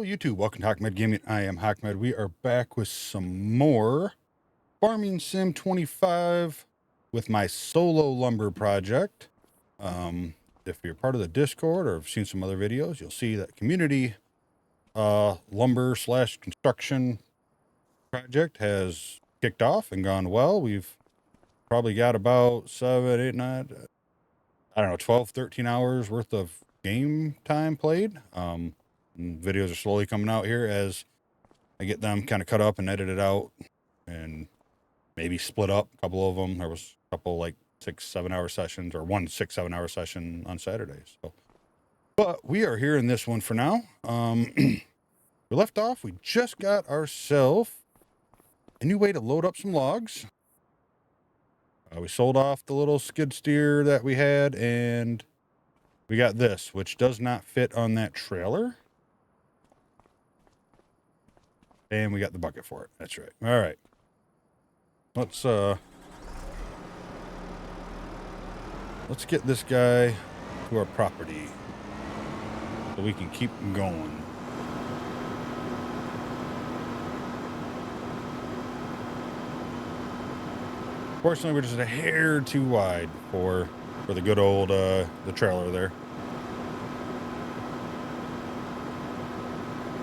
YouTube, welcome to Ahmed Gaming. I am Ahmed. We are back with some more Farming Sim 25 with my solo lumber project. If you're part of the Discord or have seen some other videos, you'll see that community lumber / construction project has kicked off and gone well. We've probably got about 7, 8, 9, I don't know, 12, 13 hours worth of game time played. Videos are slowly coming out here as I get them kind of cut up and edited out and maybe split up a couple of them. There was a couple like 6-7 hour sessions, or one 6-7 hour session on Saturdays. So, but we are here in this one for now. We left off, we just got ourselves a new way to load up some logs. We sold off the little skid steer that we had, and we got this, which does not fit on that trailer. And we got the bucket for it. That's right. All right. Let's get this guy to our property so we can keep him going. Fortunately, we're just a hair too wide for the good old the trailer there.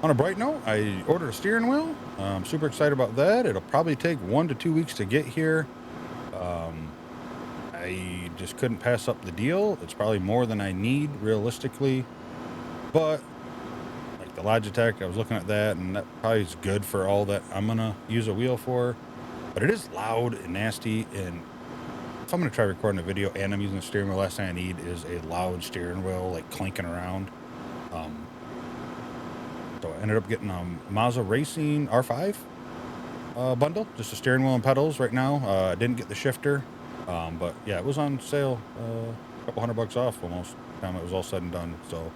On a bright note, I ordered a steering wheel. I'm super excited about that. It'll probably take 1 to 2 weeks to get here. I just couldn't pass up the deal. It's probably more than I need realistically, but like the Logitech, I was looking at that, and that probably is good for all that I'm gonna use a wheel for. But it is loud and nasty, and if I'm gonna try recording a video and I'm using a steering wheel, last thing I need is a loud steering wheel like clinking around. So I ended up getting a Mazda Racing R5 bundle, just a steering wheel and pedals right now. I didn't get the shifter, but yeah, it was on sale, a couple $100 off almost by the time it was all said and done. So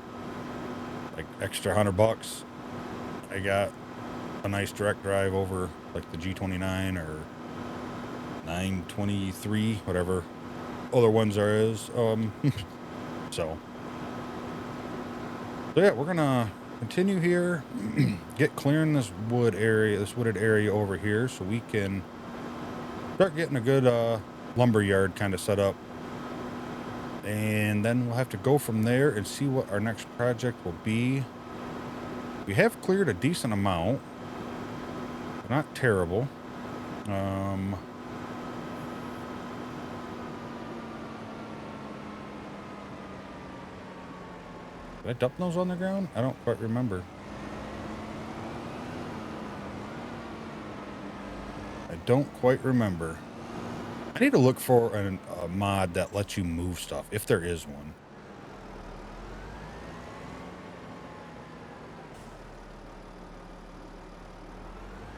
like extra $100, I got a nice direct drive over like the G29 or 923, whatever other ones there is. So yeah, we're gonna continue here, get clearing this wooded area over here, so we can start getting a good lumber yard kind of set up, and then we'll have to go from there and see what our next project will be. We have cleared a decent amount, not terrible. Did I dump those on the ground? I don't quite remember. I don't quite remember. I need to look for a mod that lets you move stuff, if there is one.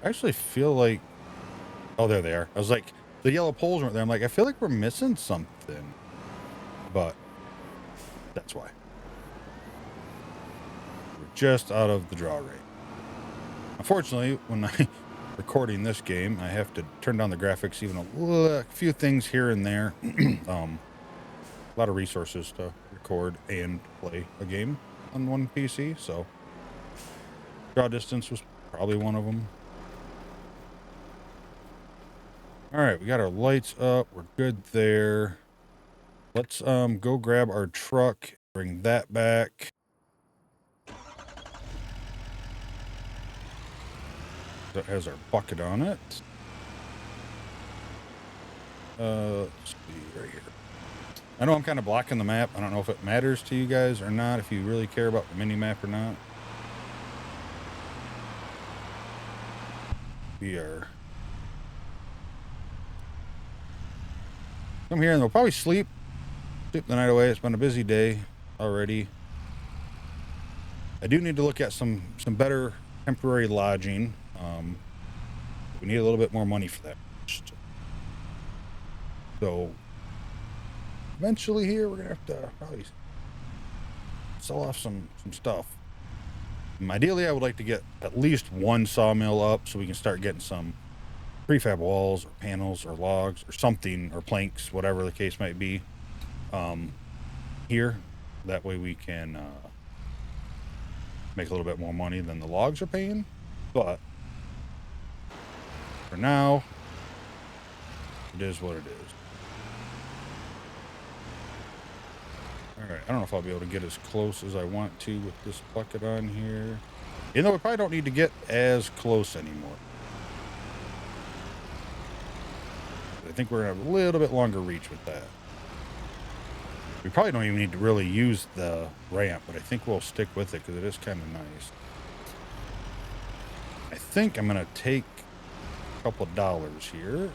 I actually feel like... Oh, there they are. I was like, the yellow poles weren't there. I'm like, I feel like we're missing something. But that's why. Just out of the draw rate. Unfortunately, when I'm recording this game, I have to turn down the graphics even a few things here and there. A lot of resources to record and play a game on one PC, so draw distance was probably one of them. All right, we got our lights up. We're good there. Let's go grab our truck, bring that back. That has our bucket on it. Let's see right here. I know I'm kind of blocking the map. I don't know if it matters to you guys or not, if you really care about the mini map or not. We are... Come here and we'll probably sleep the night away. It's been a busy day already. I do need to look at some better temporary lodging. We need a little bit more money for that. So eventually here we're gonna have to probably sell off some stuff. Ideally, I would like to get at least one sawmill up so we can start getting some prefab walls or panels or logs or something, or planks, whatever the case might be, here. That way we can make a little bit more money than the logs are paying. But for now, it is what it is. All right, I don't know if I'll be able to get as close as I want to with this bucket on here. You know, we probably don't need to get as close anymore. I think we're gonna have a little bit longer reach with that. We probably don't even need to really use the ramp, but I think we'll stick with it because it is kind of nice. I think I'm gonna take a couple dollars here,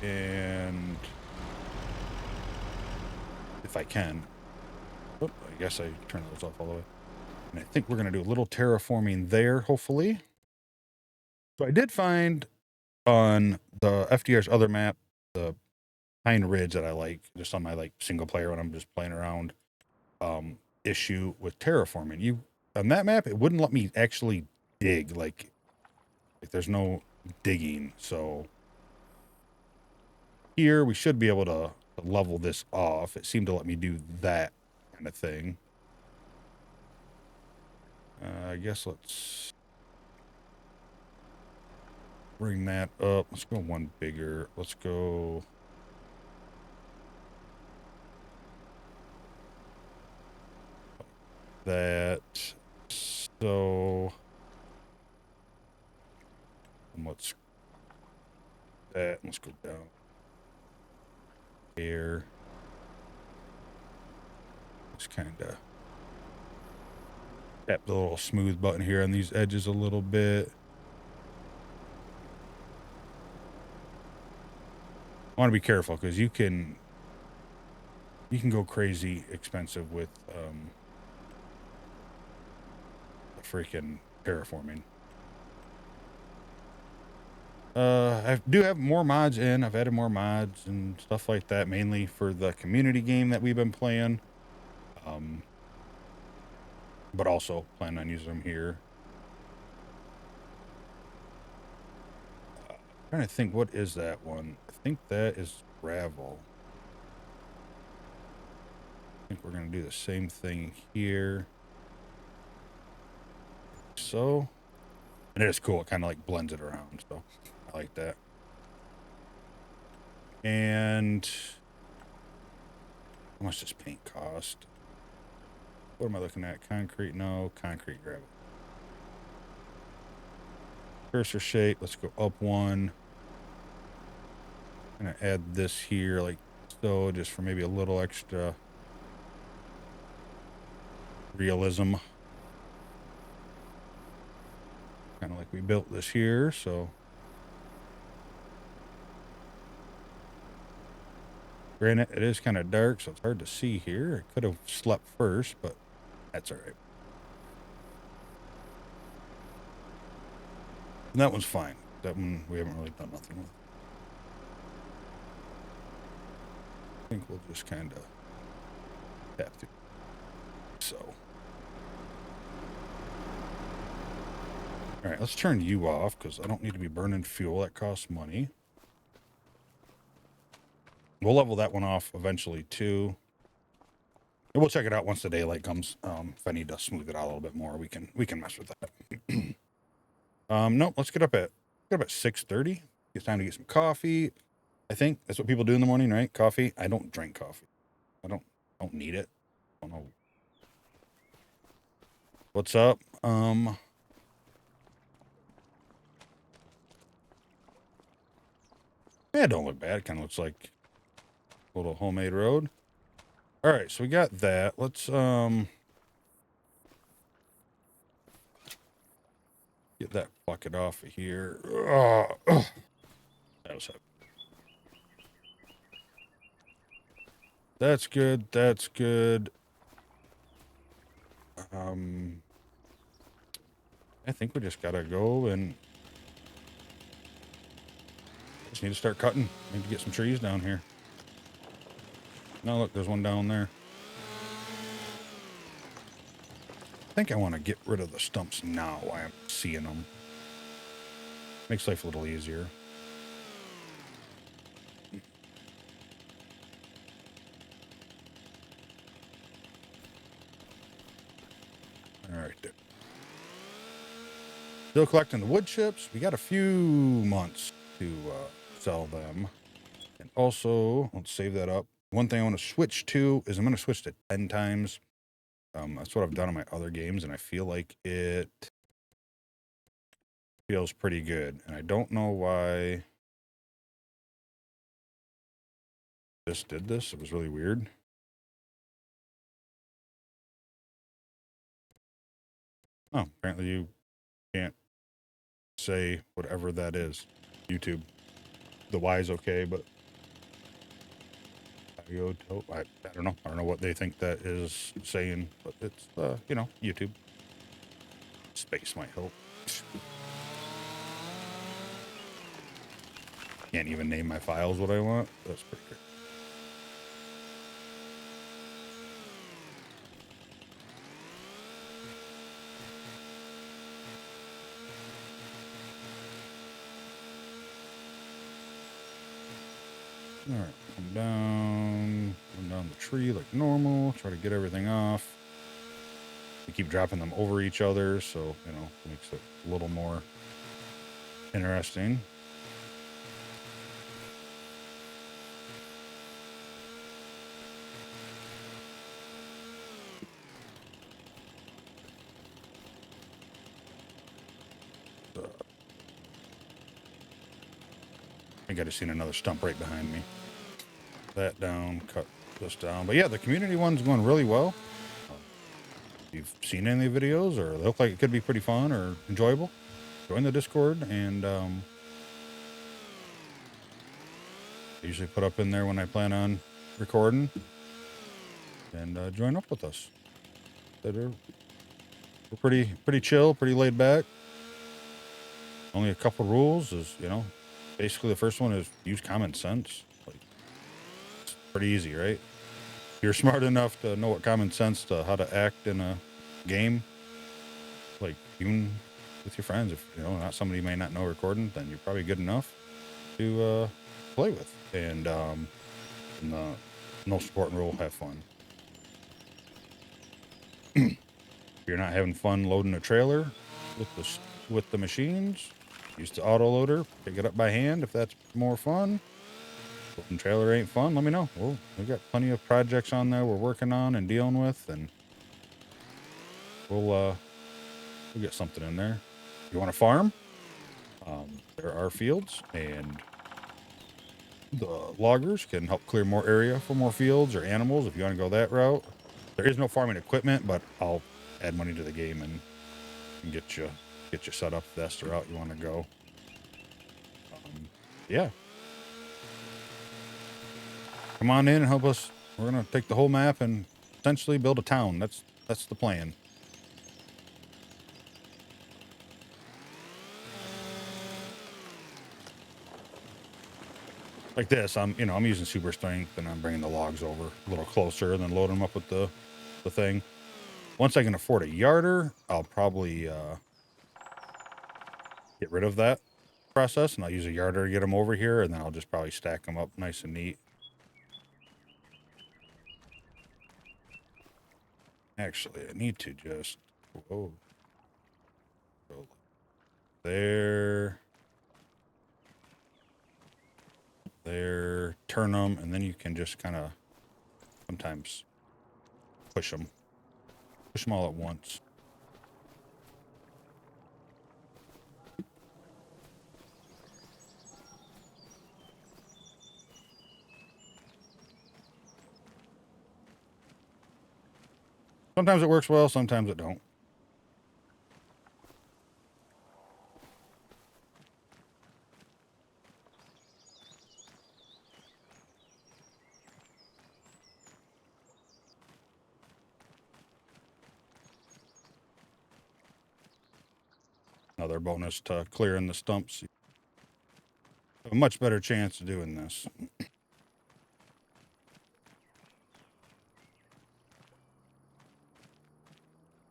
and if I can, oh, I guess I turn those off all the way. And I think we're gonna do a little terraforming there, hopefully. So I did find on the FDR's other map, the Pine Ridge that I like, just on my like single player when I'm just playing around, issue with terraforming. You on that map, it wouldn't let me actually dig, like there's no digging. So here we should be able to level this off. It seemed to let me do that kind of thing. I guess let's bring that up. Let's go one bigger. Let's go that. So let's that. Let's go down here. Just kind of tap the little smooth button here on these edges a little bit. I want to be careful because you can go crazy expensive with freaking terraforming. I do have more mods in. I've added more mods and stuff like that, mainly for the community game that we've been playing. But also plan on using them here. Trying to think, what is that one? I think that is gravel. I think we're going to do the same thing here. So, and it is cool. It kind of like blends it around. So I like that. And how much does paint cost? What am I looking at? Concrete? No, concrete, gravel. Cursor shape. Let's go up one. I'm going to add this here like so, just for maybe a little extra realism. Kind of like we built this here, so. Granted, it is kind of dark, so it's hard to see here. I could have slept first, but that's all right. And that one's fine. That one we haven't really done nothing with. I think we'll just kind of tap through. So. All right, let's turn you off because I don't need to be burning fuel. That costs money. We'll level that one off eventually too. And we'll check it out once the daylight comes. If I need to smooth it out a little bit more, we can mess with that. Nope, let's get up at 6:30. It's time to get some coffee. I think that's what people do in the morning, right? Coffee. I don't drink coffee. I don't need it. I don't know. What's up? Yeah, it don't look bad. It kind of looks like a little homemade road. All right, so we got that. Let's get that bucket off of here. That was heavy. That's good. That's good. I think we just gotta go and just need to start cutting. Need to get some trees down here. No, look, there's one down there. I think I want to get rid of the stumps now while I'm seeing them. Makes life a little easier. All right, there. Still collecting the wood chips. We got a few months to sell them. And also, let's save that up. One thing I want to switch to is I'm going to switch to 10 times. That's what I've done on my other games, and I feel like it feels pretty good. And I don't know why this did this. It was really weird. Oh, apparently you can't say whatever that is. YouTube. The Y is okay, but I don't know. I don't know what they think that is saying, but it's, you know, YouTube. Space might help. Can't even name my files what I want. That's pretty good. All right, come down the tree like normal. Try to get everything off. We keep dropping them over each other, so, you know, it makes it a little more interesting. I think I just seen another stump right behind me. That down, cut this down. But yeah, the community one's going really well. If you've seen any of the videos or they look like it could be pretty fun or enjoyable, join the Discord, and I usually put up in there when I plan on recording, and join up with us. We're pretty chill, pretty laid back. Only a couple rules is, you know, basically the first one is use common sense. Like, it's pretty easy, right? If you're smart enough to know what common sense to how to act in a game, like even with your friends, if you know not somebody you may not know recording, then you're probably good enough to play with. And the most important rule: have fun. If you're not having fun loading a trailer with the machines, use the auto loader. Pick it up by hand if that's more fun. Loading trailer ain't fun, let me know. We got plenty of projects on there we're working on and dealing with, and we'll get something in there. You want to farm? There are fields, and the loggers can help clear more area for more fields or animals if you want to go that route. There is no farming equipment, but I'll add money to the game and get you set up if that's the route you want to go. Yeah. Come on in and help us. We're going to take the whole map and essentially build a town. That's the plan. Like this, I'm using super strength, and I'm bringing the logs over a little closer and then loading them up with the thing. Once I can afford a yarder, I'll probably get rid of that process, and I'll use a yarder to get them over here, and then I'll just probably stack them up nice and neat. Actually, I need to just go there, turn them, and then you can just kind of sometimes push them all at once. Sometimes it works well, sometimes it don't. Another bonus to clearing the stumps. You have a much better chance of doing this. If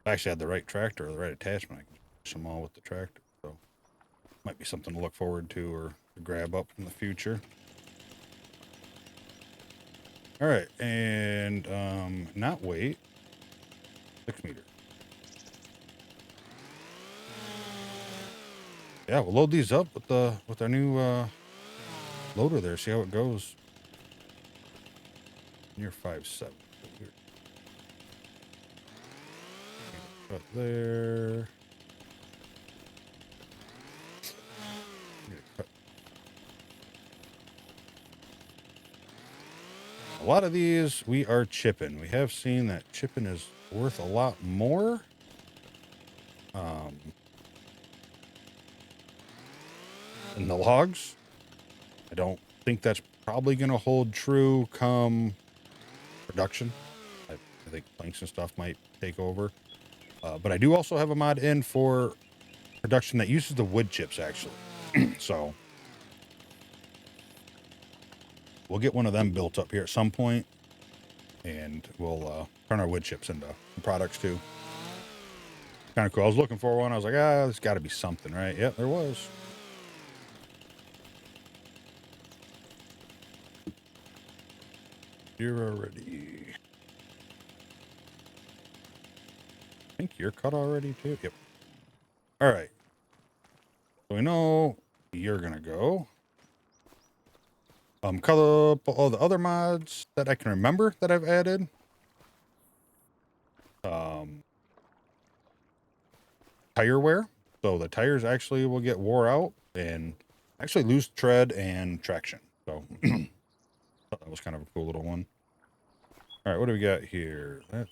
I actually had the right tractor or the right attachment, I can push them all with the tractor. So might be something to look forward to or to grab up in the future. All right, and not wait. 6 meters. Yeah, we'll load these up with our new loader there. See how it goes. Near 5.7. Cut there. Cut. A lot of these we are chipping. We have seen that chipping is worth a lot more. Than the logs. I don't think that's probably going to hold true come production. I think planks and stuff might take over. But I do also have a mod in for production that uses the wood chips, actually. So we'll get one of them built up here at some point, and we'll turn our wood chips into products too. Kind of cool. I was looking for one. I was like, there's got to be something, right? Yep, there was. You're already. I think you're cut already too. Yep. All right. So we know you're gonna go. Cut up all the other mods that I can remember that I've added. Tire wear. So the tires actually will get wore out and actually lose tread and traction. So that was kind of a cool little one. All right, what do we got here? That's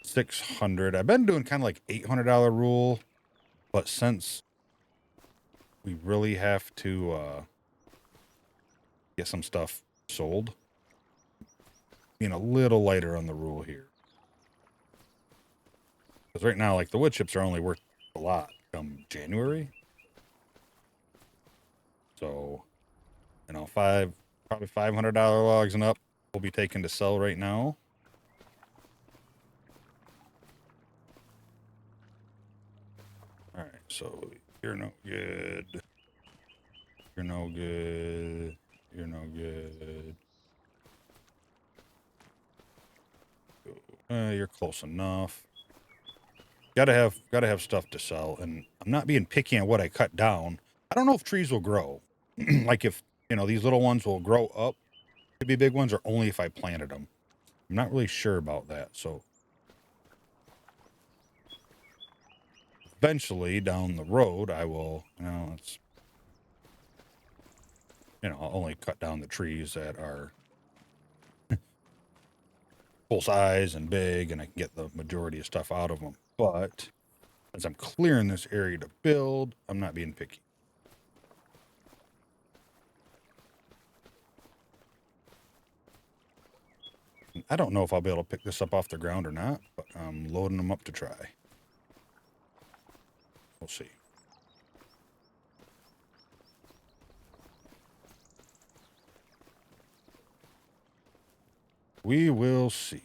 600. I've been doing kind of like $800 rule, but since we really have to get some stuff sold, being a little lighter on the rule here. Because right now, like the wood chips are only worth a lot come January. So, you know, probably $500 logs and up will be taken to sell right now. All right, so you're no good. You're no good. You're no good. You're close enough. Gotta have stuff to sell, and I'm not being picky on what I cut down. I don't know if trees will grow. Like if, you know, these little ones will grow up to be big ones, or only if I planted them. I'm not really sure about that. So eventually down the road, I will, I'll only cut down the trees that are full size and big, and I can get the majority of stuff out of them. But as I'm clearing this area to build, I'm not being picky. I don't know if I'll be able to pick this up off the ground or not, but I'm loading them up to try. We'll see. We will see.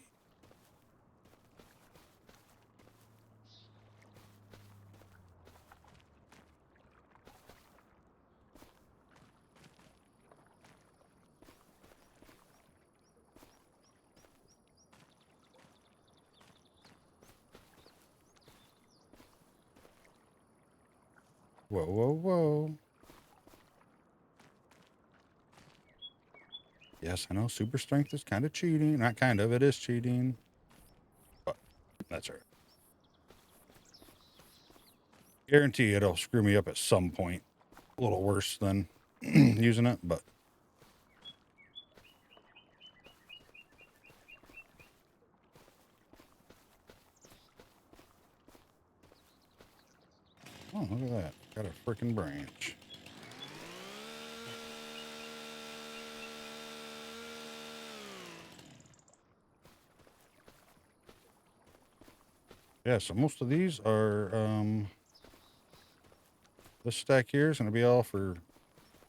Whoa, whoa, whoa. Yes, I know super strength is kind of cheating. Not kind of, it is cheating. But that's all right. Guarantee it'll screw me up at some point. A little worse than using it, but. Oh, look at that. Got a freaking branch. Yeah, so most of these are, this stack here is going to be all for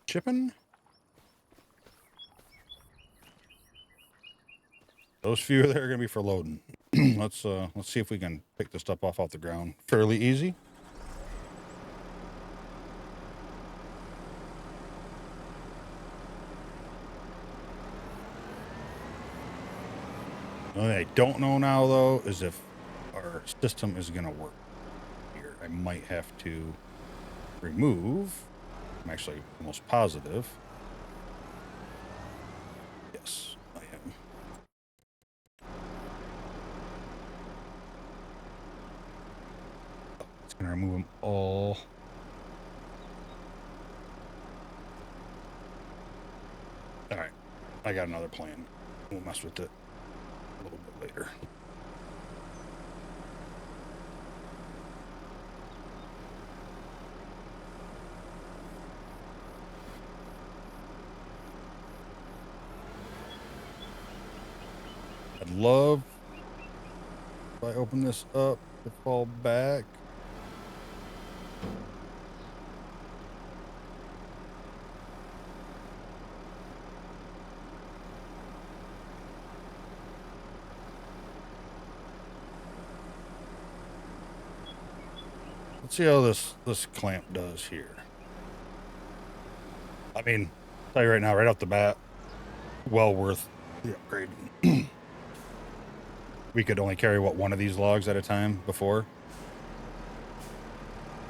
chipping. Those few there are going to be for loading. Let's see if we can pick this stuff off the ground fairly easy. The only thing I don't know now, though, is if our system is going to work here. I might have to remove. I'm actually almost positive. Yes, I am. Oh, it's going to remove them all. All right, I got another plan. We'll mess with it a little bit later. I'd love if I open this up to fall back. Let's see how this clamp does here. I mean, I'll tell you right now, right off the bat, well worth the upgrade. We could only carry, what, one of these logs at a time before?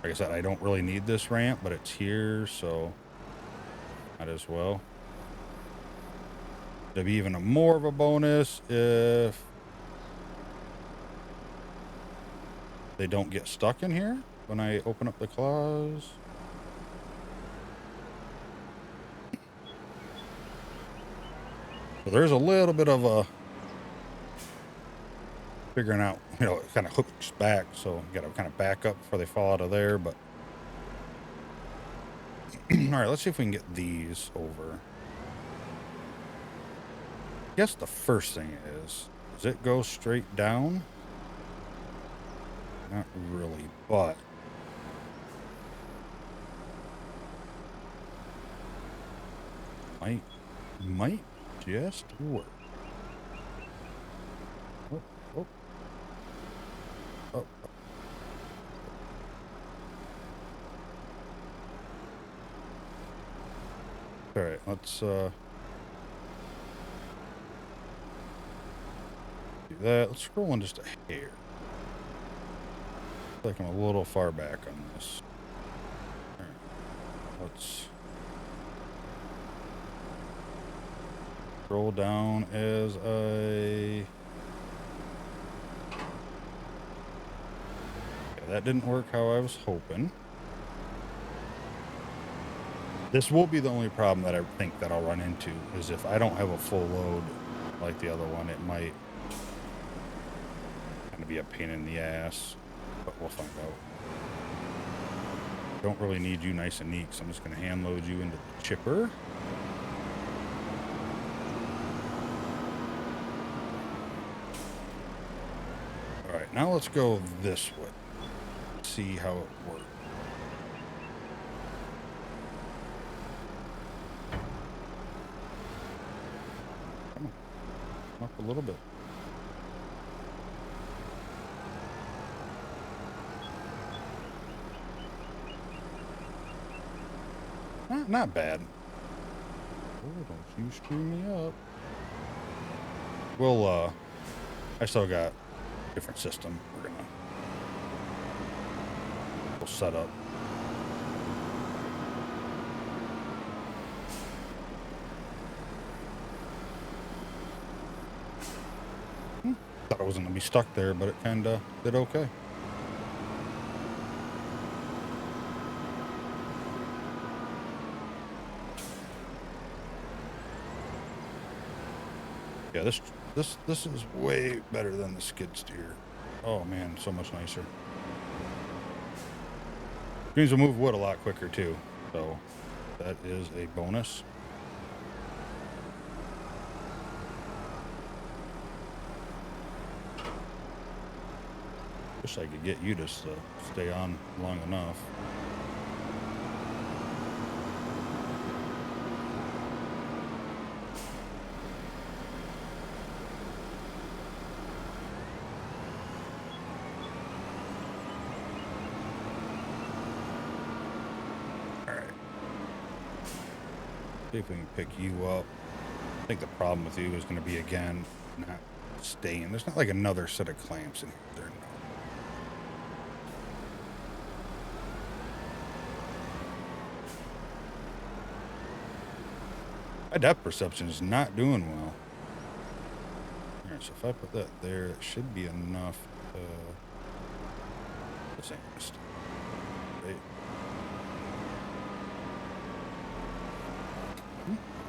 Like I said, I don't really need this ramp, but it's here, so might as well. It'd be even more of a bonus if they don't get stuck in here when I open up the claws. So there's a little bit of a figuring out, you know, it kind of hooks back, so you gotta kind of back up before they fall out of there, but all right, let's see if we can get these over. I guess the first thing is, does it go straight down? Not really, but might just work. Oh, oh. Oh. All right, let's do that. Let's scroll in just a hair. I feel like I'm a little far back on this. All right, let's scroll down as I... Okay, that didn't work how I was hoping. This will be the only problem that I think that I'll run into, is if I don't have a full load like the other one, it might kind of be a pain in the ass, but we'll find out. Don't really need you nice and neat, so I'm just going to hand load you into the chipper. All right, now let's go this way. See how it works. Come on, up a little bit. Not bad. Oh, don't you screw me up. We'll, I still got a different system we'll set up. Thought I wasn't going to be stuck there, but it kind of did okay. Yeah, this is way better than the skid steer. Oh man, so much nicer. Means we'll move wood a lot quicker too, so that is a bonus. Wish I could get you to stay on long enough. See if we can pick you up. I think the problem with you is going to be, again, not staying. There's not like another set of clamps in here. My depth perception is not doing well. All right, so if I put that there, it should be enough. This ain't gonna stay. Right.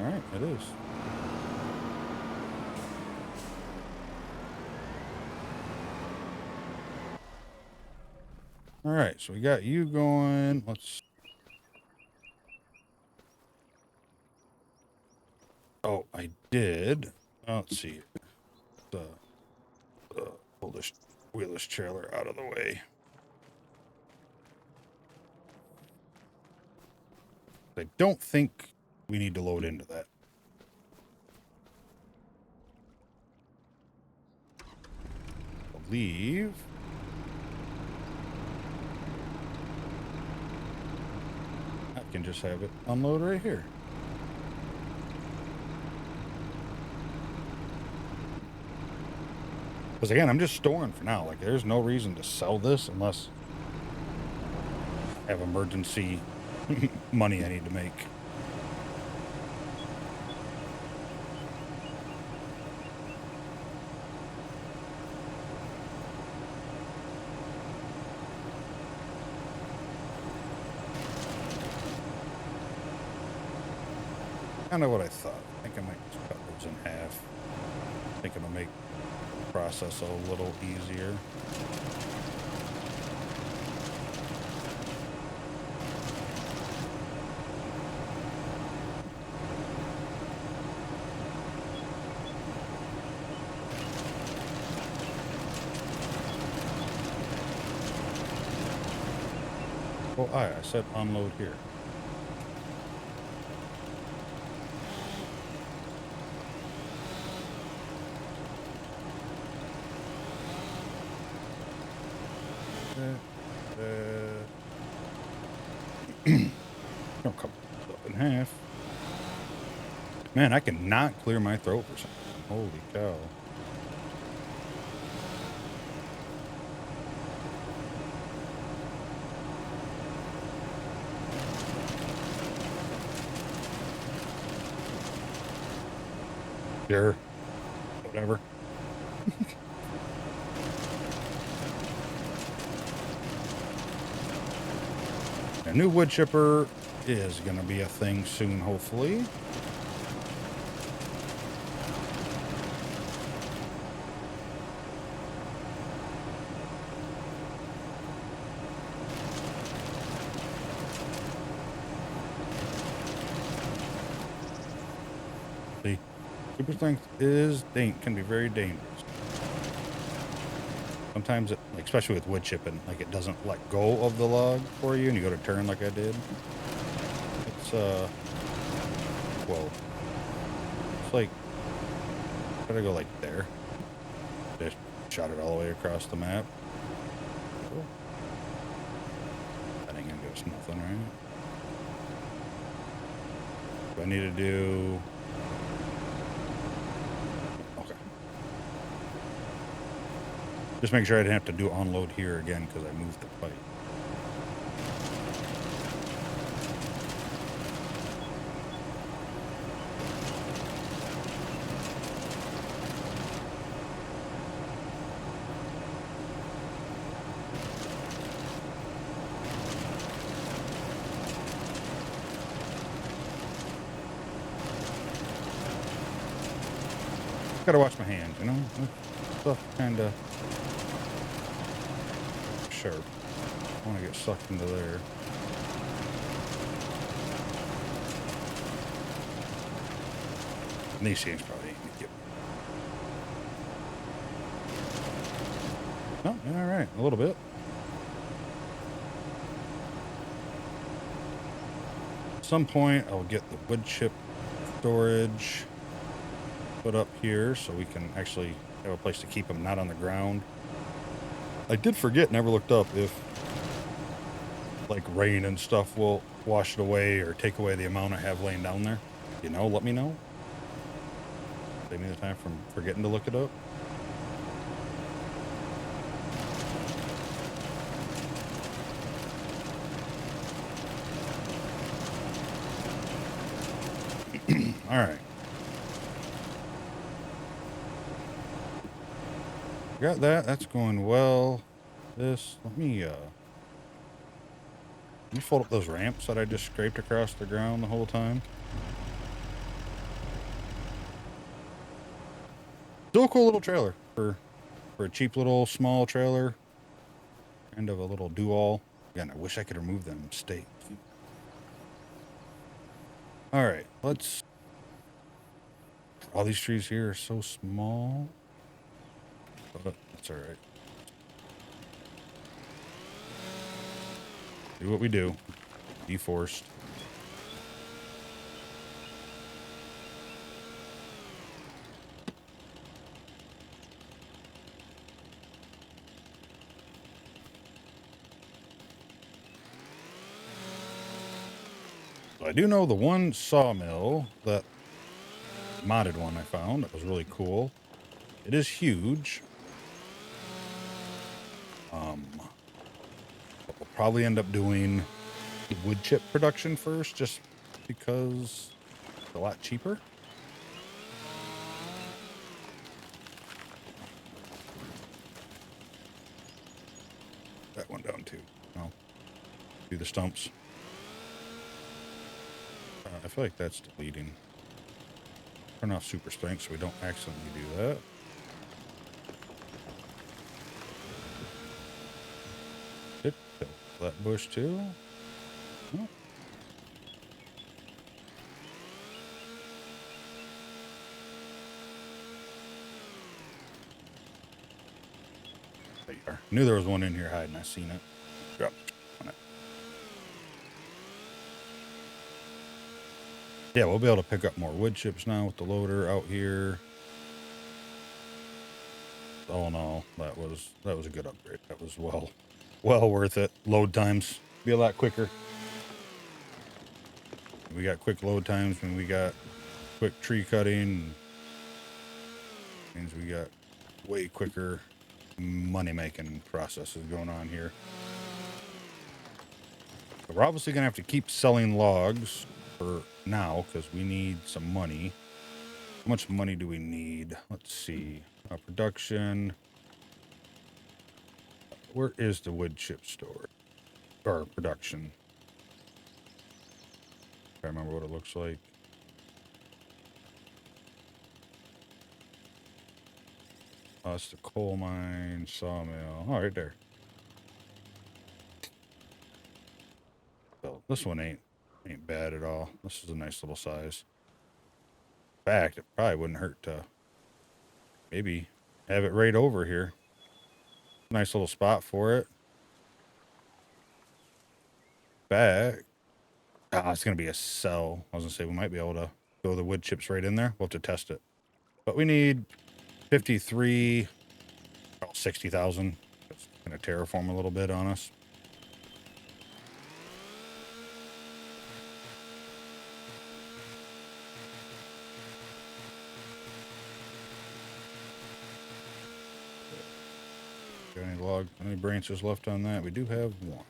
All right, it is. All right, so we got you going. Let's. Oh, I did. Let's see. Pull this wheelers trailer out of the way. I don't think we need to load into that. I believe. I can just have it unload right here. Because again, I'm just storing for now. Like, there's no reason to sell this unless I have emergency money I need to make. Kind of what I thought. I think I might just cut those in half. I think it'll make the process a little easier. Oh, I said unload here. I'll cut it up in half. Man, I cannot clear my throat for something. Holy cow. Sure. Whatever. A new wood chipper is going to be a thing soon, hopefully. See, super strength can be very dangerous. Sometimes it, like, especially with wood chipping, like, it doesn't let go of the log for you, and you go to turn like I did. It's whoa. It's like, gotta go like there. Just shot it all the way across the map. Cool. That ain't gonna give us nothing, right? Do I need to do? Okay. Just make sure I didn't have to do unload here again because I moved the pipe. Gotta watch my hands, you know? Stuff kinda sharp. I wanna get sucked into there. And these things probably ain't gonna get. Oh, alright, a little bit. At some point I'll get the wood chip storage put up here so we can actually have a place to keep them not on the ground. I did forget, never looked up if like rain and stuff will wash it away or take away the amount I have laying down there. You know, let me know. Save me the time from forgetting to look it up. All right. Got that. That's going well. Let me fold up those ramps that I just scraped across the ground the whole time. Still a cool little trailer for a cheap little small trailer. Kind of a little do-all. Again, I wish I could remove them stakes. All right, let's. All these trees here are so small, but that's all right. Do what we do. Deforest. I do know the one sawmill, that modded one I found, that was really cool. It is huge. We'll probably end up doing wood chip production first, just because it's a lot cheaper. That one down too. No, do the stumps. I feel like that's deleting. Turn off super strength so we don't accidentally do that. Did kill that bush too. Oh. There you are. Knew there was one in here hiding. I seen it. Drop on it. Yeah, we'll be able to pick up more wood chips now with the loader out here. All in all, that was a good upgrade. That was well worth it. Load times be a lot quicker. We got quick load times when we got quick tree cutting. Means we got way quicker money making processes going on here. But we're obviously gonna have to keep selling logs for now because we need some money. How much money do we need? Let's see. Production. Where is the wood chip store? Or production? I can't remember what it looks like. Oh, it's the coal mine, sawmill. Oh, right there. So this one ain't bad at all. This is a nice little size. In fact, it probably wouldn't hurt to maybe have it right over here. Nice little spot for it. Back. It's gonna be a cell. I was gonna say we might be able to throw the wood chips right in there. We'll have to test it. But we need 53, 60,000. It's gonna terraform a little bit on us. Got any branches left on that? We do have one.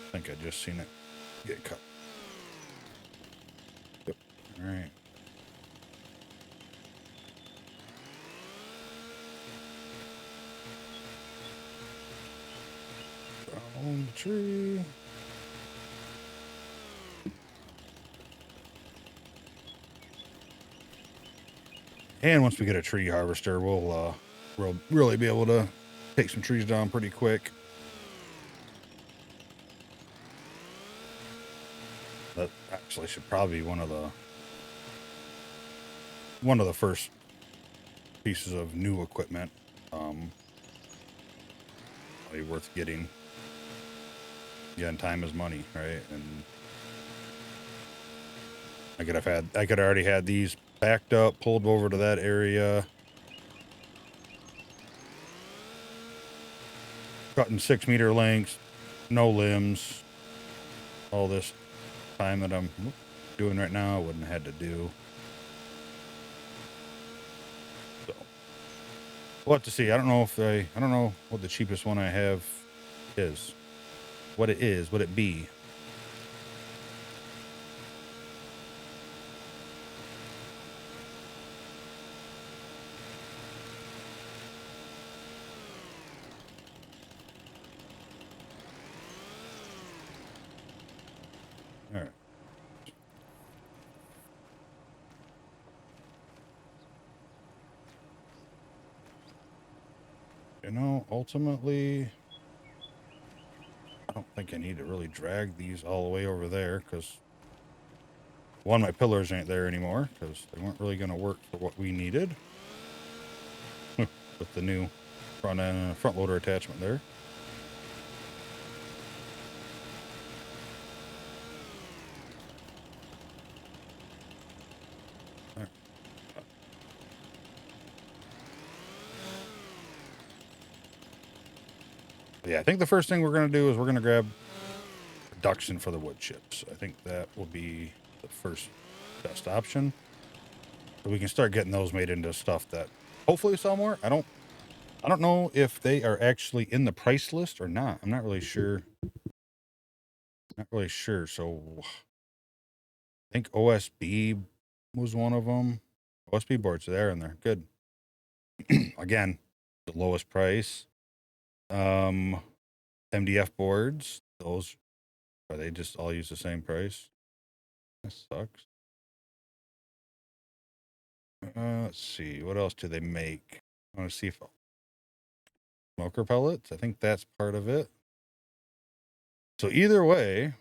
I think I just seen it get cut. Yep. All right. On the tree. And once we get a tree harvester, we'll really be able to take some trees down pretty quick. That actually should probably be one of the first pieces of new equipment. Probably worth getting. Again, time is money, right? And I could already had these backed up, pulled over to that area, cutting 6-meter lengths, no limbs. All this time that I'm doing right now, I wouldn't have had to do. So we'll have to see. I don't know what the cheapest one I have is. what it is, what it be. All right. You know, ultimately, I don't think I need to really drag these all the way over there because, one, my pillars ain't there anymore because they weren't really going to work for what we needed with the new front loader attachment there. Yeah, I think the first thing we're going to do is we're going to grab production for the wood chips. I think that will be the first best option. So we can start getting those made into stuff that hopefully sell more. I don't know if they are actually in the price list or not. I'm not really sure. Not really sure. So I think OSB was one of them. OSB boards, they're in there. Good. Again, the lowest price. MDF boards, those are they just all use the same price? That sucks. Let's see, what else do they make? I want to see if smoker pellets. I think that's part of it. So either way,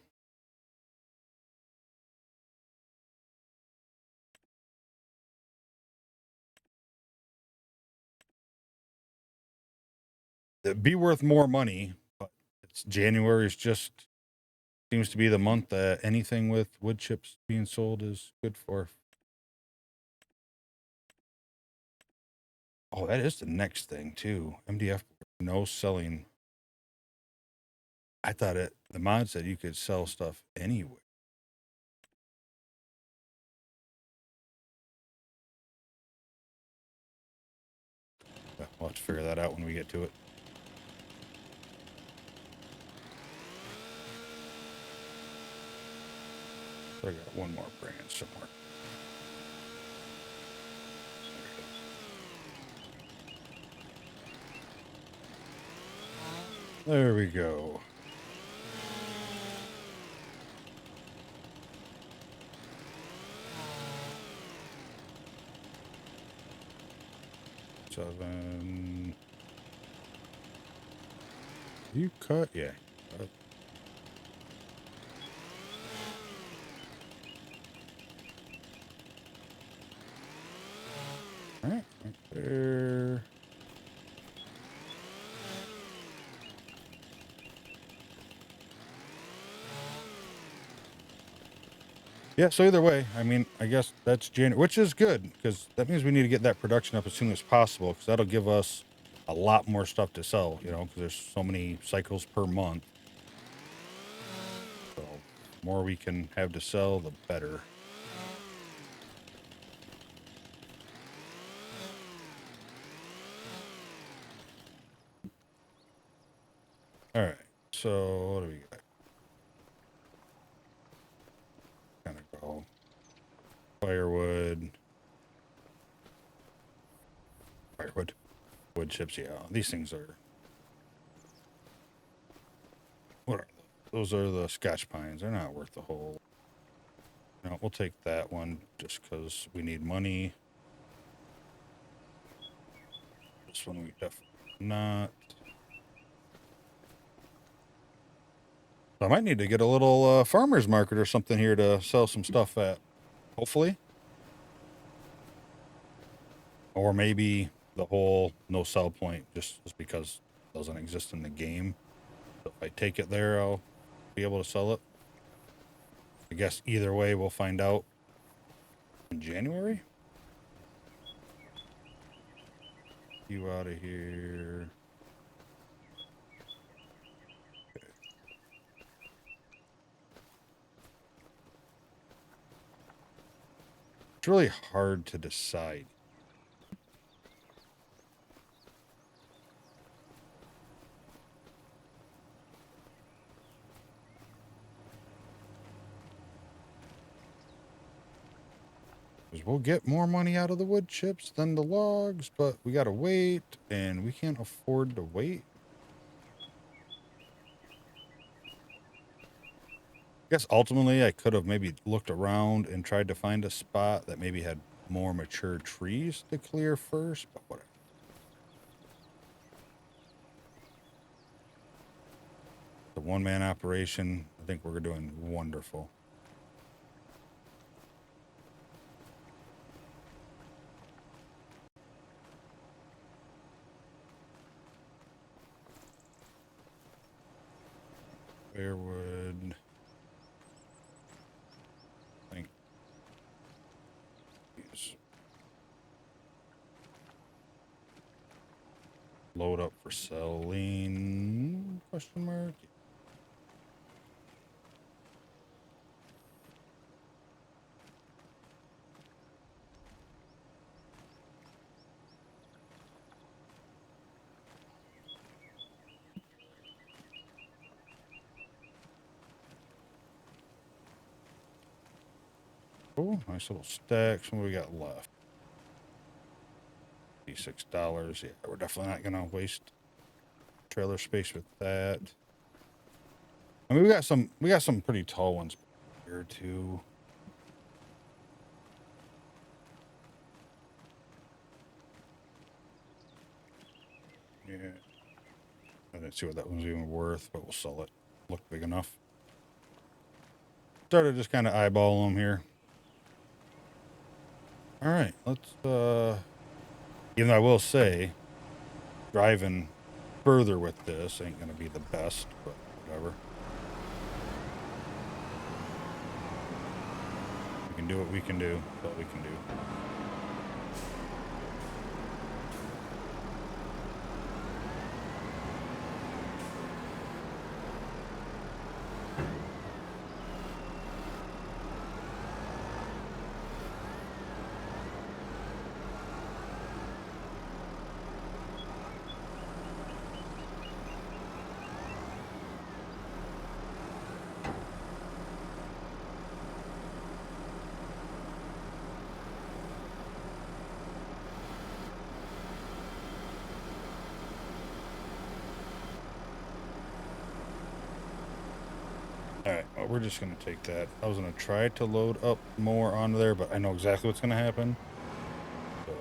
it'd be worth more money, but it's January is just seems to be the month that anything with wood chips being sold is good for. Oh, that is the next thing too. MDF no selling. I thought the mod said you could sell stuff anyway. We'll have to figure that out when we get to it. I got one more branch somewhere. There we go. Seven. You cut? Yeah. All right, right there. Yeah, so either way, I mean, I guess that's January, which is good because that means we need to get that production up as soon as possible because that'll give us a lot more stuff to sell, you know, because there's so many cycles per month. So the more we can have to sell, the better. All right, so what do we got? Kind of go firewood, wood chips. Yeah, these things are. What are those? Those are the Scotch pines. They're not worth the whole. No, we'll take that one just because we need money. This one we definitely not. I might need to get a little farmer's market or something here to sell some stuff at, hopefully. Or maybe the whole no sell point just because it doesn't exist in the game. So if I take it there, I'll be able to sell it. I guess either way, we'll find out in January. You out of here. Okay. It's really hard to decide. Because we'll get more money out of the wood chips than the logs, but we gotta wait, and we can't afford to wait. I guess ultimately I could have maybe looked around and tried to find a spot that maybe had more mature trees to clear first, but whatever. The one-man operation, I think we're doing wonderful. Where would... I think... Load up for selling? Question mark. Oh, nice little stacks. What we got left? $86. Yeah, we're definitely not gonna waste trailer space with that. I mean, we got some pretty tall ones here too. Yeah. I didn't see what that one's even worth, but we'll sell it. Looked big enough. Started just kind of eyeball them here. All right, let's even though I will say driving further with this ain't gonna be the best, but whatever. We can do what we can do. What we can do. Alright, well, we're just going to take that. I was going to try to load up more onto there, but I know exactly what's going to happen. So,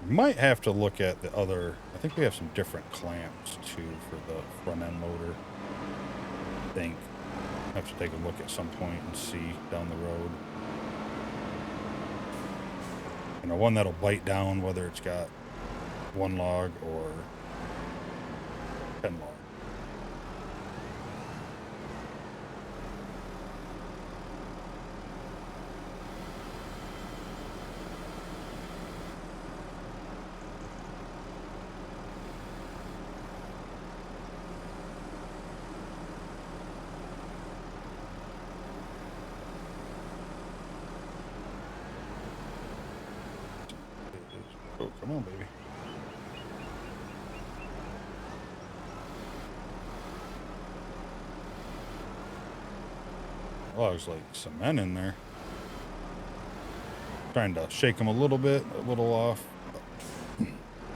might have to look at the other... I think we have some different clamps, too, for the front-end loader. I think. I have to take a look at some point and see down the road. You know, one that'll bite down, whether it's got 1 log or 10 logs. Oh, come on, baby. Oh, there's like cement in there. Trying to shake them a little bit, a little off.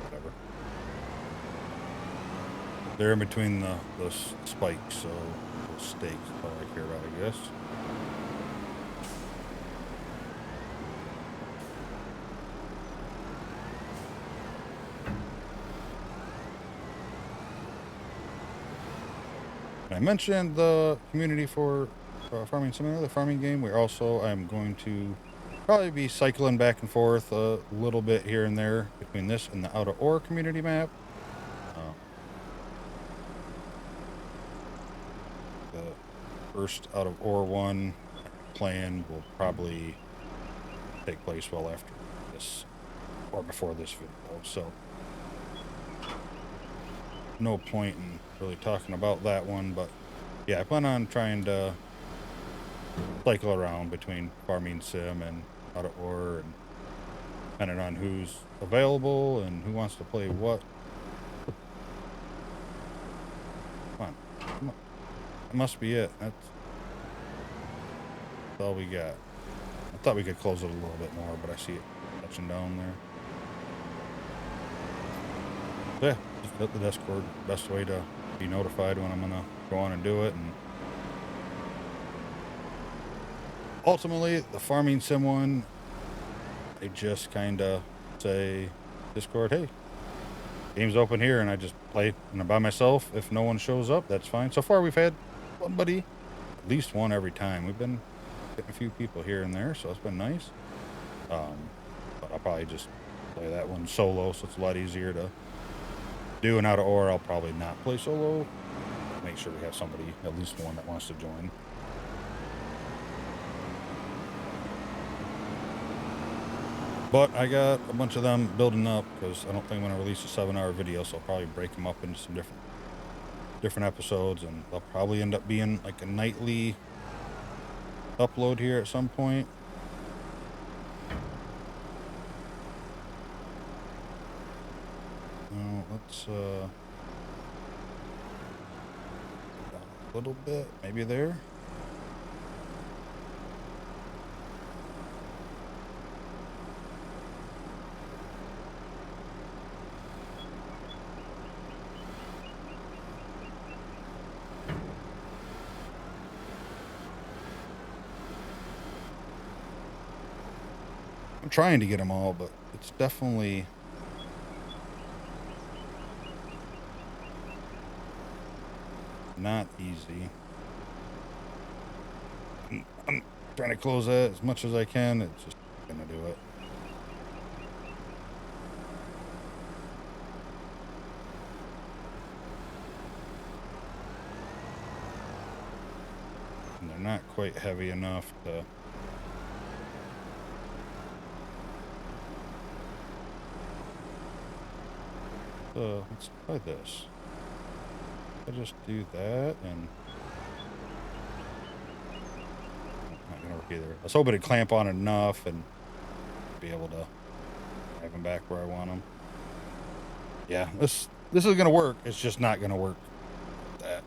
Whatever. They're in between the spikes, so the stakes is all I care about, I guess. I mentioned the community for farming simulator, the farming game. I'm going to probably be cycling back and forth a little bit here and there between this and the Out of Ore community map. The first Out of Ore one plan will probably take place well after this or before this video, so no point in really talking about that one, but yeah, I plan on trying to cycle around between farming sim and Out of Ore, and depending on who's available and who wants to play what. Come on. That must be it. That's all we got. I thought we could close it a little bit more, but I see it touching down there. So yeah, just hit the Discord. Best way to be notified when I'm gonna go on and do it. And ultimately, the farming sim one, I just kind of say, Discord, hey, game's open here, and I just play by myself. If no one shows up, that's fine. So far, we've had one buddy, at least one every time. We've been getting a few people here and there, so it's been nice. But I'll probably just play that one solo, so it's a lot easier to do. And out of or, I'll probably not play solo. Make sure we have somebody, at least one, that wants to join. But I got a bunch of them building up because I don't think I'm going to release a 7-hour video, so I'll probably break them up into some different episodes, and they'll probably end up being like a nightly upload here at some point. Let's a little bit, maybe there. I'm trying to get them all, but it's definitely not easy. I'm trying to close that as much as I can. It's just gonna do it. And they're not quite heavy enough to... let's try this. I just do that, and not gonna work either. I was hoping to clamp on enough and be able to have them back where I want them. Yeah, this is gonna work. It's just not gonna work that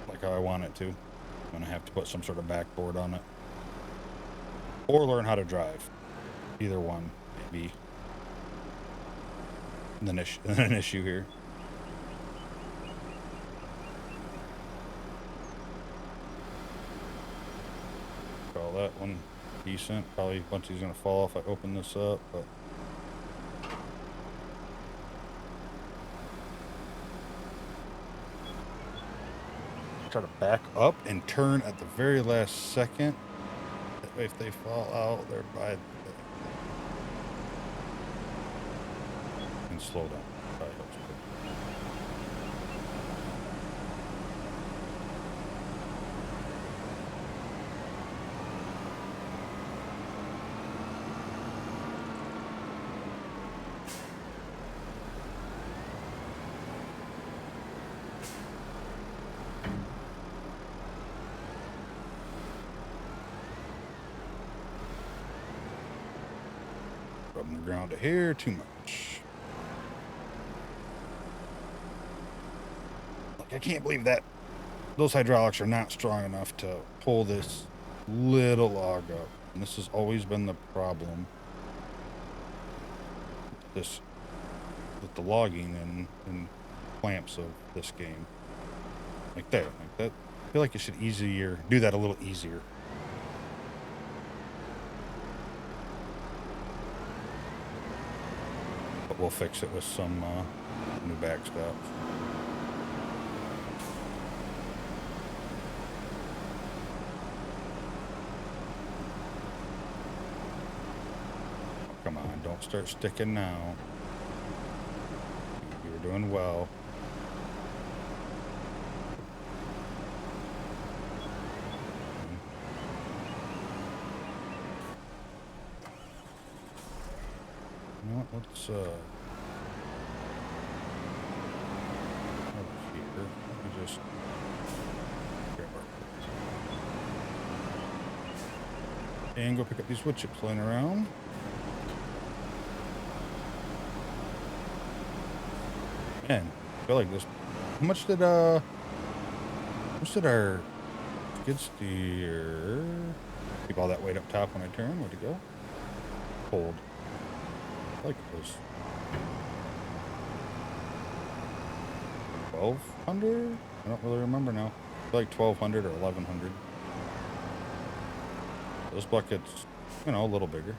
like how I want it to. I'm gonna have to put some sort of backboard on it, or learn how to drive. Either one may be an issue here. Call that one decent. Probably a bunch of these gonna fall if I open this up, but try to back up and turn at the very last second. That way if they fall out, they're by and slow down. Probably helps too. Rubbing the ground to here too much. Like, I can't believe that those hydraulics are not strong enough to pull this little log up. And this has always been the problem. With the logging and clamps of this game. Like there, like that. I feel like it should do that a little easier. But we'll fix it with some new backstops. Come on, don't start sticking now. You're doing well. You know what, let's over here. Let me just grab our and go pick up these wood chips laying around. Man, I feel like this. How much did our skid steer? Keep all that weight up top when I turn. Where'd it go? Hold. I like those. 1200? I don't really remember now. I feel like 1200 or 1100. This bucket's, you know, a little bigger.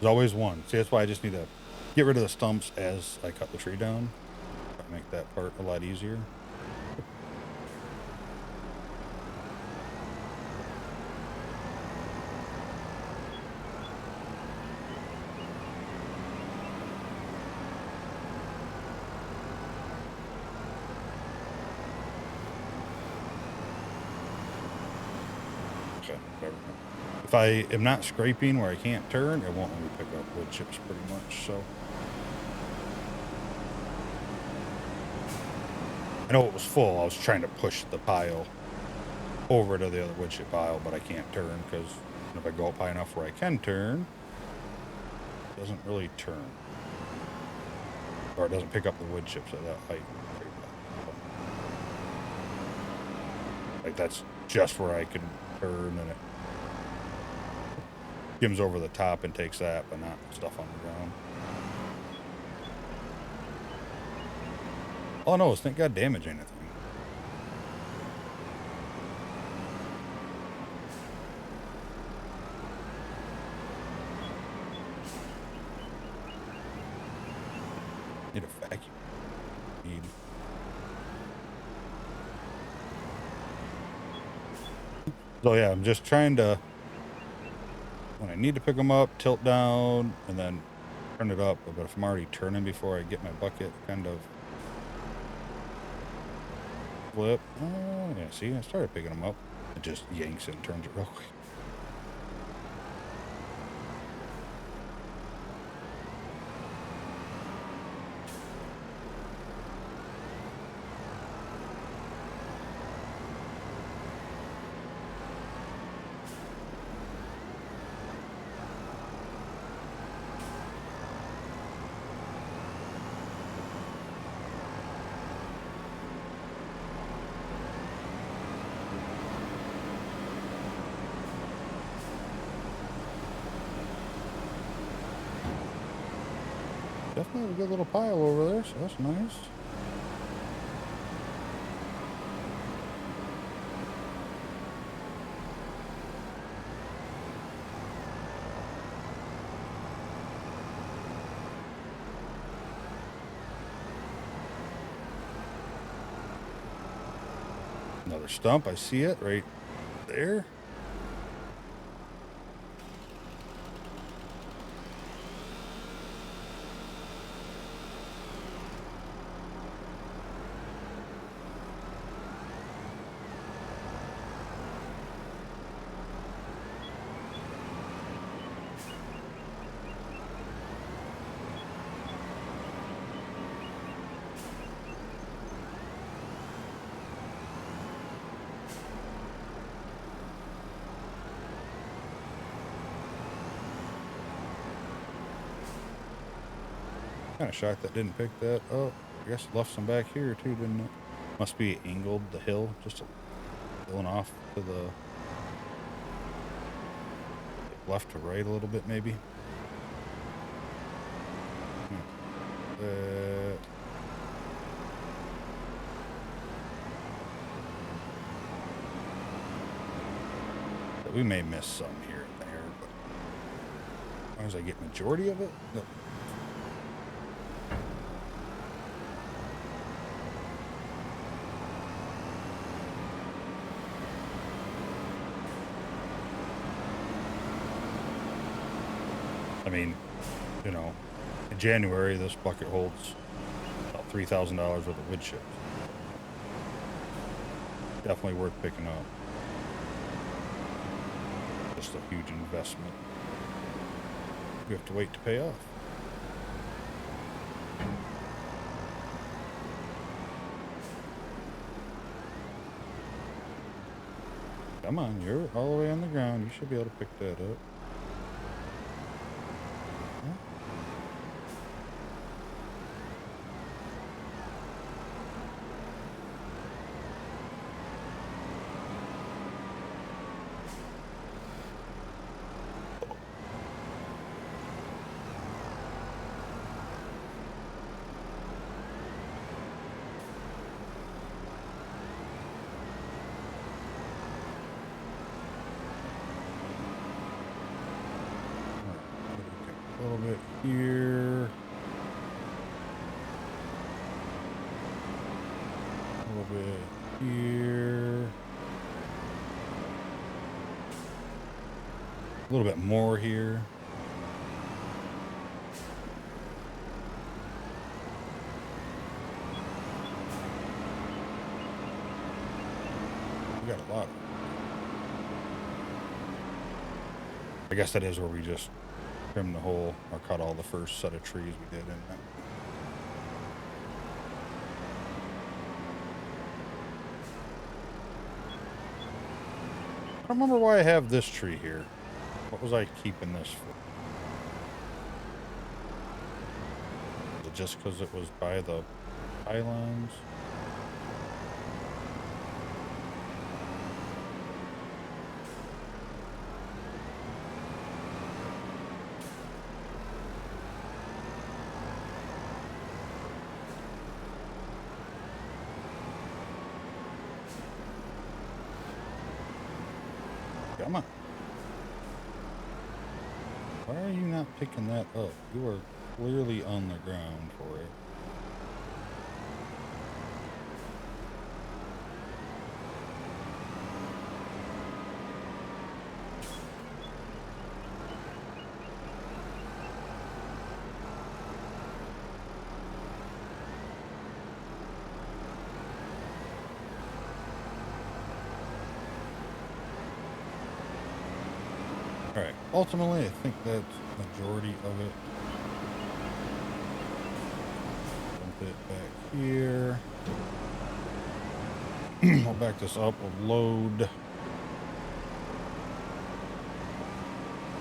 There's always one. See, that's why I just need to get rid of the stumps as I cut the tree down. Make that part a lot easier. Okay, whatever. If I am not scraping where I can't turn, it won't let me pick up wood chips pretty much, so. I know it was full. I was trying to push the pile over to the other wood chip pile, but I can't turn because if I go up high enough where I can turn, it doesn't really turn. Or it doesn't pick up the wood chips at that height. Like that's just where I can turn, and it skims over the top and takes that, but not stuff on the ground. All I know is thank God damage anything. Need a vacuum. Need. So yeah, I'm just trying to, when I need to pick them up, tilt down, and then turn it up. But if I'm already turning before I get my bucket, kind of flip. Oh, yeah, see, I started picking them up. It just yanks it and turns it real quick. Definitely a good little pile over there, so that's nice. Another stump, I see it right there. Kind of shocked that didn't pick that up. I guess it left some back here too, didn't it? Must be angled the hill, just going off to the left to right a little bit, maybe. We may miss some here and there, but as long as I get majority of it. No. I mean, you know, in January, this bucket holds about $3,000 worth of wood chips. Definitely worth picking up. just a huge investment. You have to wait to pay off. Come on, you're all the way on the ground. You should be able to pick that up. Huh? A little bit here. A little bit here. A little bit more here. We got a lot. I guess that is where we just trimmed the whole, or cut all the first set of trees we did in that. I don't remember why I have this tree here. What was I keeping this for? Was it just because it was by the pylons? Come on. Why are you not picking that up? You are clearly on the ground for it. Alright, ultimately I think that's the majority of it. Dump it back here. I'll back this up, we'll load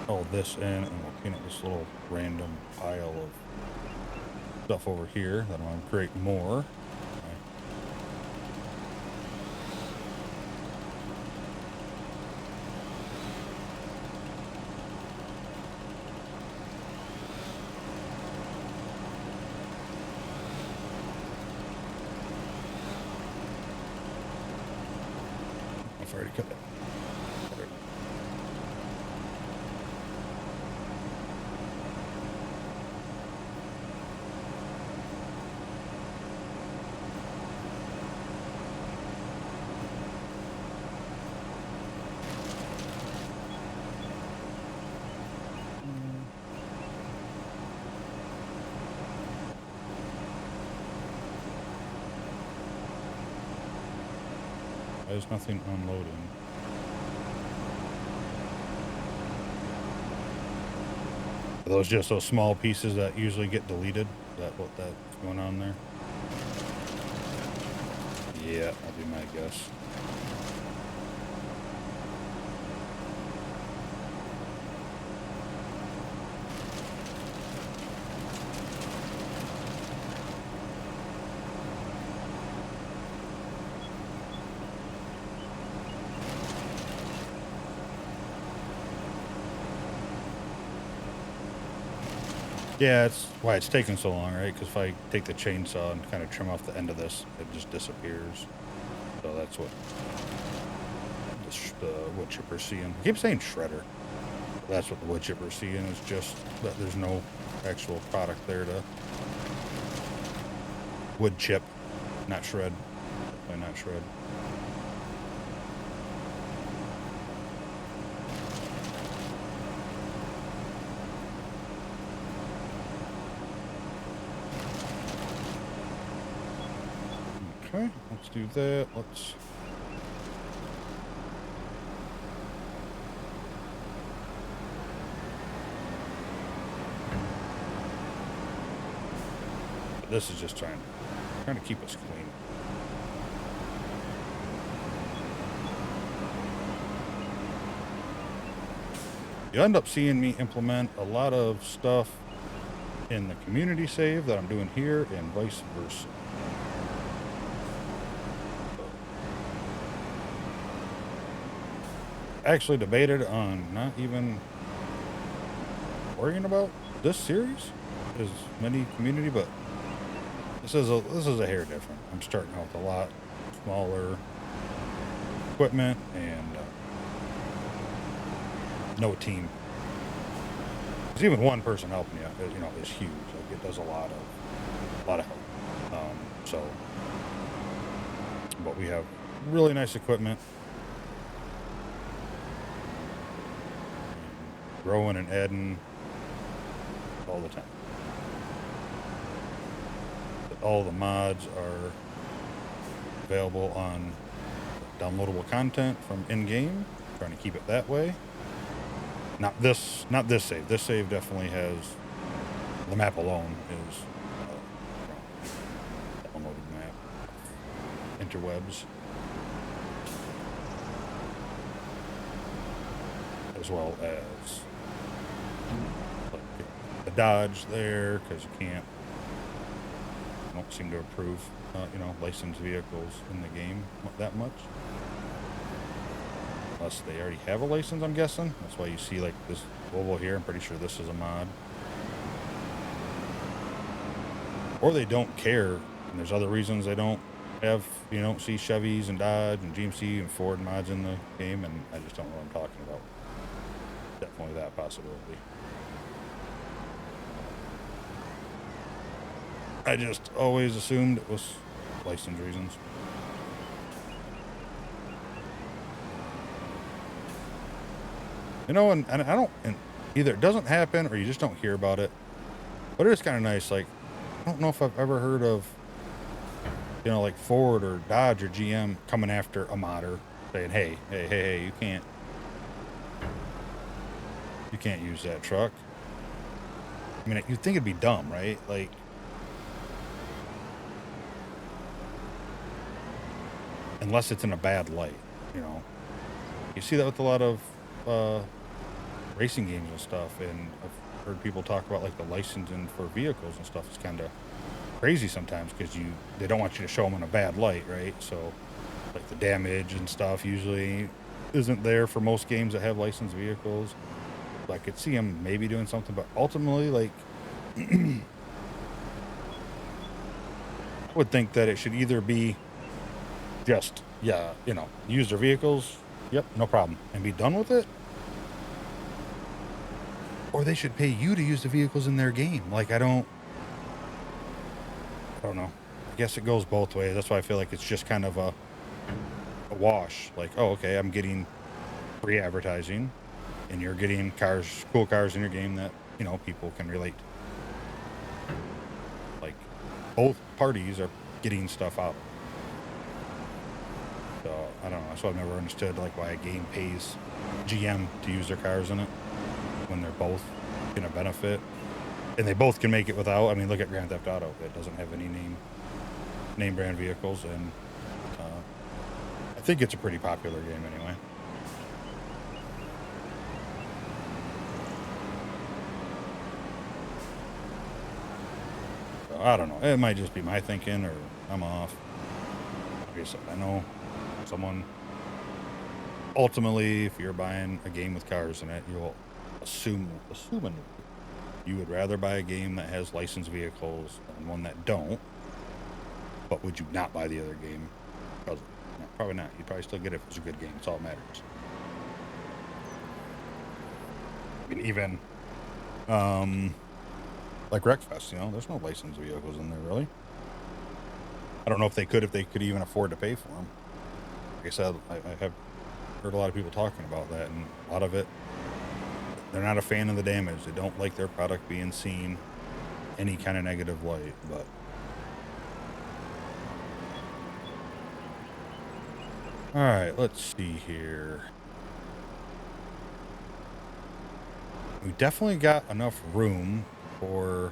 all this in, and we'll clean up this little random pile of stuff over here. Then I'll create more. I've already cut that. There's nothing unloading. Are those just those small pieces that usually get deleted? Is that what that's going on there? Yeah, that'll be my guess. Yeah, it's why it's taking so long, right? Because if I take the chainsaw and kind of trim off the end of this, it just disappears. So that's what the wood chipper's seeing. I keep saying shredder. That's what the wood chipper's seeing, is just that there's no actual product there to wood chip, not shred. Definitely not shred. Okay, let's do that. Let's this is just trying to keep us clean. You end up seeing me implement a lot of stuff in the community save that I'm doing here and vice versa. Actually debated on not even worrying about this series as many community, but this is a hair different. I'm starting out with a lot smaller equipment and no team. Because even one person helping you, is huge. Like it does a lot of help. But we have really nice equipment. Growing and adding all the time. All the mods are available on downloadable content from in-game. Trying to keep it that way. Not this save. This save definitely has the map alone is downloaded map. Interwebs. As well as like the dodge there, because you don't seem to approve licensed vehicles in the game that much, unless they already have a license, I'm guessing. That's why you see like this Volvo here. I'm pretty sure this is a mod, or they don't care, and there's other reasons they don't have, you don't see Chevys and Dodge and GMC and Ford mods in the game, and I just don't know what I'm talking about. Definitely that possibility. I just always assumed it was license reasons. And I don't, and either it doesn't happen or you just don't hear about it. But it is kind of nice. Like, I don't know if I've ever heard of, like Ford or Dodge or GM coming after a modder saying, hey, you can't use that truck. I mean, you'd think it'd be dumb, right? Like, unless it's in a bad light, You see that with a lot of racing games and stuff, and I've heard people talk about like the licensing for vehicles and stuff. It's kind of crazy sometimes because they don't want you to show them in a bad light, right? So, like the damage and stuff usually isn't there for most games that have licensed vehicles. I could see them maybe doing something, but ultimately, like, I would think that it should either be just, use their vehicles, yep, no problem, and be done with it, or they should pay you to use the vehicles in their game. Like, I don't know. I guess it goes both ways. That's why I feel like it's just kind of a wash. Like, oh, okay, I'm getting free advertising, and you're getting cool cars in your game that, people can relate to. Like, both parties are getting stuff out. So, I don't know. That's why I've never understood, like, why a game pays GM to use their cars in it when they're both going to benefit. And they both can make it without. I mean, look at Grand Theft Auto. It doesn't have any name brand vehicles, and I think it's a pretty popular game anyway. I don't know. It might just be my thinking, or I'm off. Like I said, I know someone. Ultimately, if you're buying a game with cars in it, you'll assuming you would rather buy a game that has licensed vehicles than one that don't. But would you not buy the other game? No, probably not. You'd probably still get it if it's a good game. It's all that matters. I mean, even like Wreckfest, there's no licensed vehicles in there, really. I don't know if they could even afford to pay for them. Like I said, I have heard a lot of people talking about that, and a lot of it, they're not a fan of the damage. They don't like their product being seen any kind of negative light, but all right, let's see here. We definitely got enough room for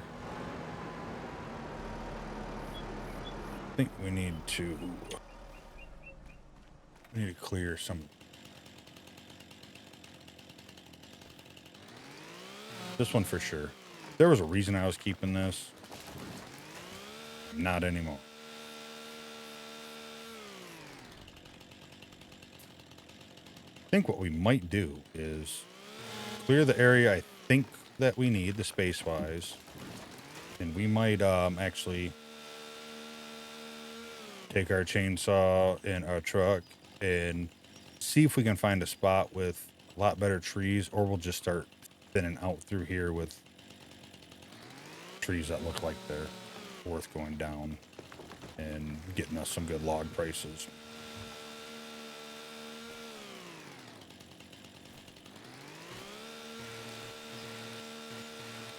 think we need to clear some. This one for sure. There was a reason I was keeping this. Not anymore. I think what we might do is clear the area I think that we need, the space-wise. And we might actually take our chainsaw and our truck and see if we can find a spot with a lot better trees, or we'll just start thinning out through here with trees that look like they're worth going down and getting us some good log prices.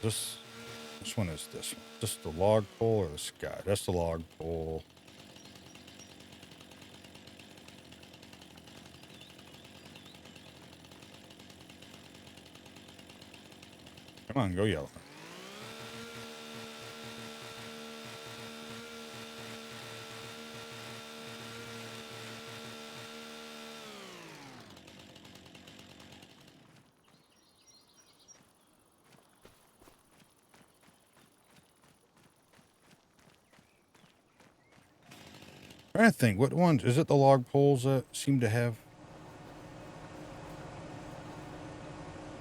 Which one is this one? Just the log pole or the sky? That's the log pole. Come on, go yellow. I'm trying to think, what ones? Is it the log poles that seem to have?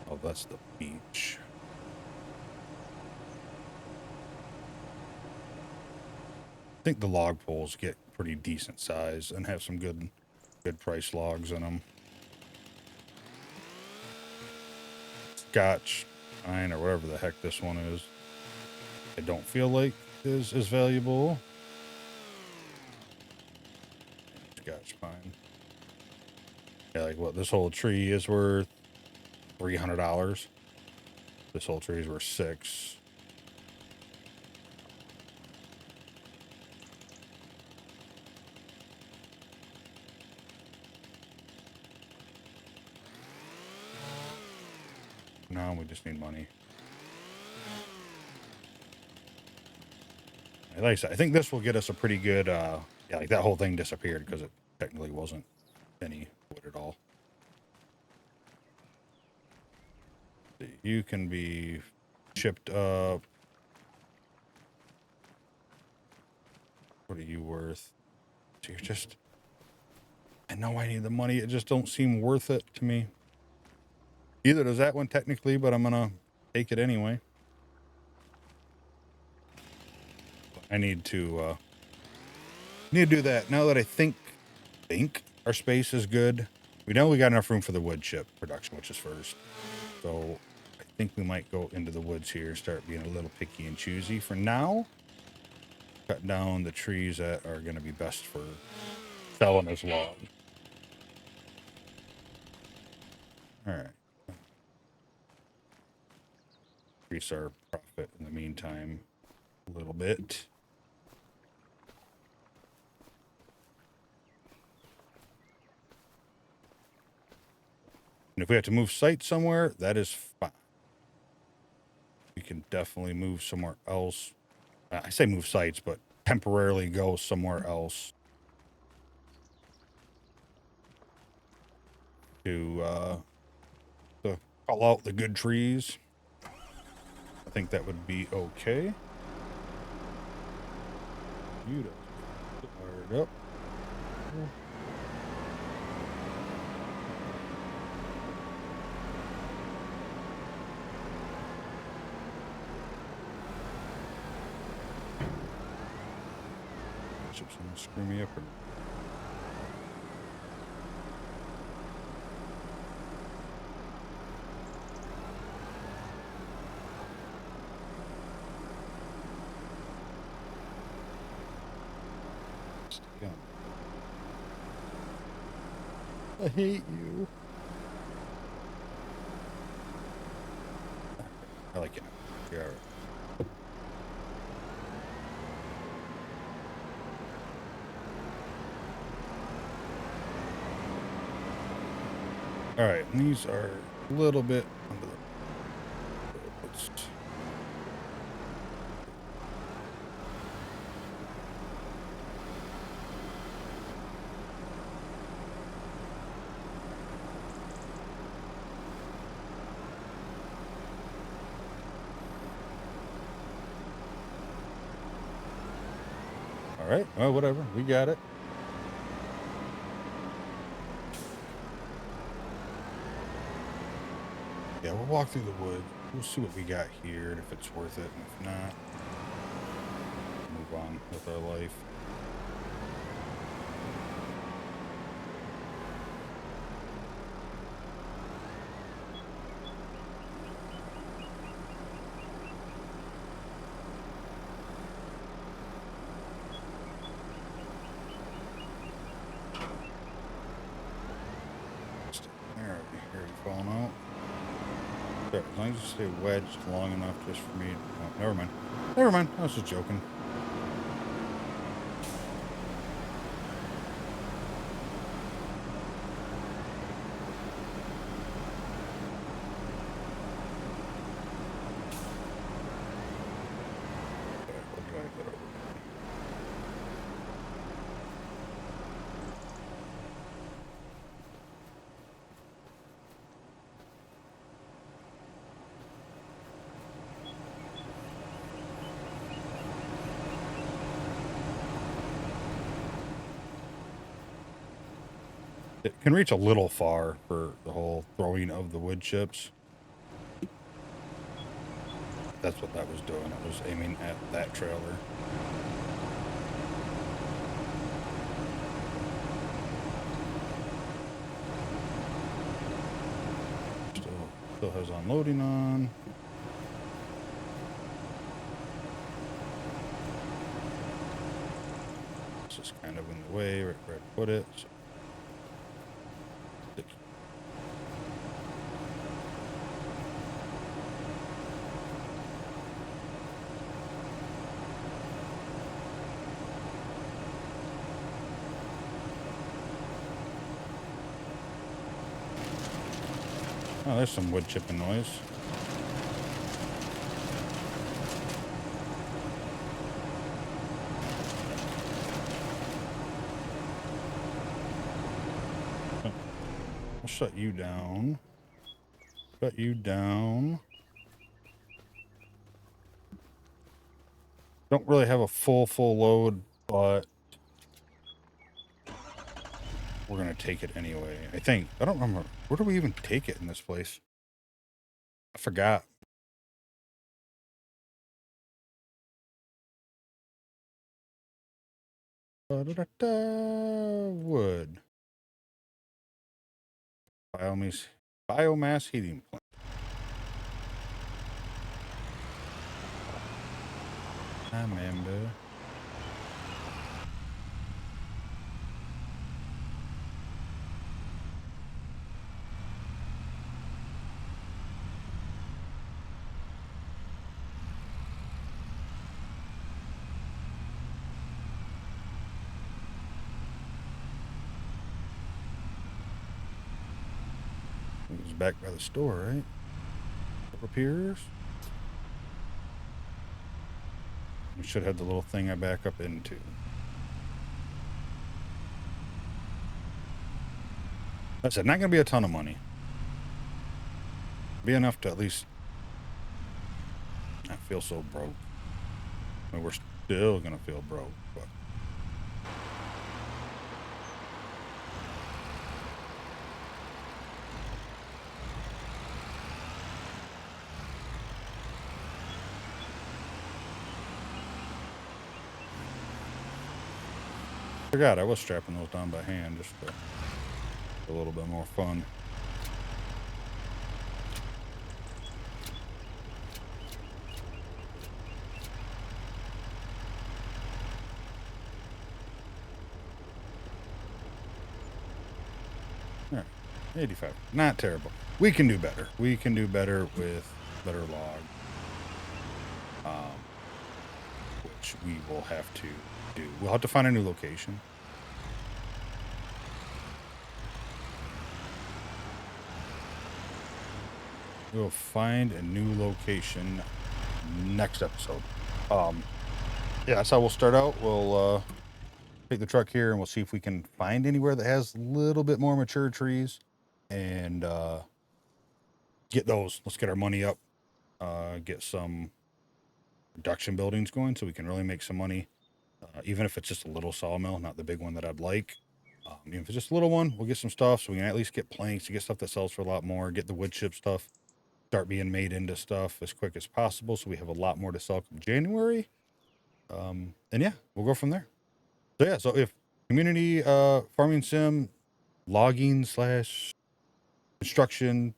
Oh, that's the beach. I think the log poles get pretty decent size and have some good price logs in them. Scotch pine or whatever the heck this one is, I don't feel like is as valuable. Scotch pine. Yeah, like what, this whole tree is worth $300. This whole tree is worth $600. No, we just need money. Like I said, I think this will get us a pretty good, yeah, like that whole thing disappeared because it technically wasn't any wood at all. You can be chipped up. What are you worth? So you're just, I know I need the money. It just don't seem worth it to me. Either does that one technically, but I'm gonna take it anyway. I need to do that now that I think our space is good. We know we got enough room for the wood chip production, which is first. So I think we might go into the woods here, start being a little picky and choosy for now. Cut down the trees that are going to be best for selling as logs. All right. Increase our profit in the meantime a little bit. And if we have to move sites somewhere, that is fine. We can definitely move somewhere else. I say move sites, but temporarily go somewhere else to call out the good trees. I think that would be okay. You fired up. Bishop's gonna screw me up or I hate you. I like it. You're all right. All right, and these are a little bit under the. right. Well, whatever. We got it. Yeah, we'll walk through the woods. We'll see what we got here, and if it's worth it, and if not, move on with our life. There, here you falling out. There, as long as you stay wedged long enough just for me. Oh, never mind. Never mind. I was just joking. It can reach a little far for the whole throwing of the wood chips. That's what that was doing. It was aiming at that trailer. Still has unloading on. This is kind of in the way right where I put it. So. Oh, there's some wood chipping noise. I'll shut you down. Shut you down. Don't really have a full load, but we're gonna take it anyway. I think. I don't remember. Where do we even take it in this place? I forgot. Wood. Biomass heating plant. I remember. It was back by the store, right? Up here. We should have the little thing I back up into. Like I said, not going to be a ton of money. Be enough to at least not feel so broke. I mean, we're still going to feel broke, but. I forgot I was strapping those down by hand just for a little bit more fun. All right, 85. Not terrible. We can do better. We can do better with better log. Which we will have to do. We'll have to find a new location. We'll find a new location next episode. Yeah, that's how we'll start out. We'll take the truck here and we'll see if we can find anywhere that has a little bit more mature trees and get those. Let's get our money up, get some production buildings going so we can really make some money even if it's just a little sawmill, not the big one that I'd like. Even if it's just a little one, we'll get some stuff so we can at least get planks, to get stuff that sells for a lot more, get the wood chip stuff, start being made into stuff as quick as possible so we have a lot more to sell come January. And yeah, we'll go from there. So yeah, so if community farming sim, logging slash construction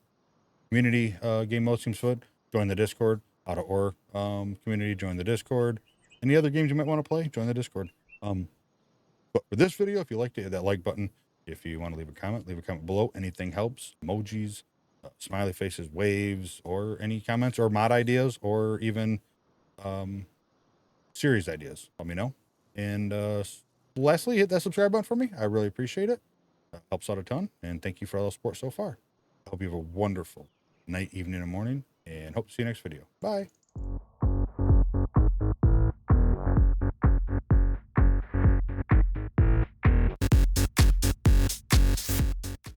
community game mode seems fun, join the Discord. Out of Ore community, join the Discord. Any other games you might want to play, join the Discord. But for this video, if you liked it, hit that like button. If you want to leave a comment below. Anything helps. Emojis, smiley faces, waves, or any comments or mod ideas, or even series ideas. Let me know. And lastly, hit that subscribe button for me. I really appreciate it. Helps out a ton. And thank you for all the support so far. I hope you have a wonderful night, evening, and morning. And hope to see you next video. Bye.